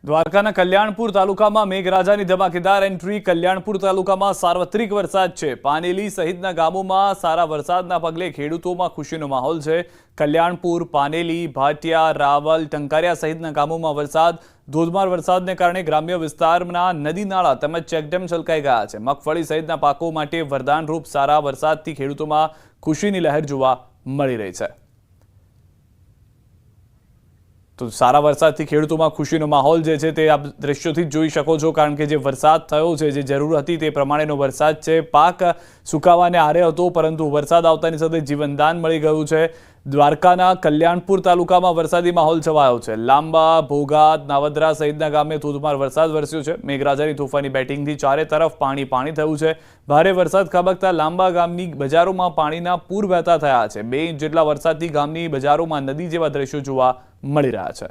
દ્વારકાના કલ્યાણપુર તાલુકામાં મેઘરાજાની ધમાકેદાર એન્ટ્રી। કલ્યાણપુર તાલુકામાં સાર્વત્રિક વરસાદ છે। પાનેલી સહિતના ગામોમાં સારા વરસાદના પગલે ખેડૂતોમાં ખુશીનો માહોલ છે। કલ્યાણપુર, પાનેલી, ભાટિયા, રાવલ, ટંકારિયા સહિતના ગામોમાં ધોધમાર વરસાદને કારણે ગ્રામ્ય વિસ્તારના નદી નાળા તેમજ ચેકડેમ છલકાઈ ગયા છે। મગફળી સહિતના પાકો માટે વરદાનરૂપ સારા વરસાદથી ખેડૂતોમાં ખુશીની લહેર જોવા મળી રહી છે। તો સારા વરસાદથી ખેડૂતોમાં ખુશીનો માહોલ જે છે તે આપ દ્રશ્યોથી જ જોઈ શકો છો, કારણ કે જે વરસાદ થયો છે, જે જરૂર હતી તે પ્રમાણેનો વરસાદ છે। પાક સુકાવાને આરે હતો, પરંતુ વરસાદ આવતાની સાથે જીવનદાન મળી ગયું છે। દ્વારકાના કલ્યાણપુર તાલુકામાં વરસાદી માહોલ છવાયો છે। લાંબા, ભોગાત, નાવદરા સહિતના ગામે ધોધમાર વરસાદ વરસ્યો છે। મેઘરાજાની તોફાની બેટિંગથી ચારે તરફ પાણી થયું છે। ભારે વરસાદ ખાબકતા લાંબા ગામની બજારોમાં પાણીના પૂર વહેતા થયા છે। 2 ઇંચ જેટલા વરસાદથી ગામની બજારોમાં નદી જેવા દ્રશ્યો જોવા મળી રહ્યા છે।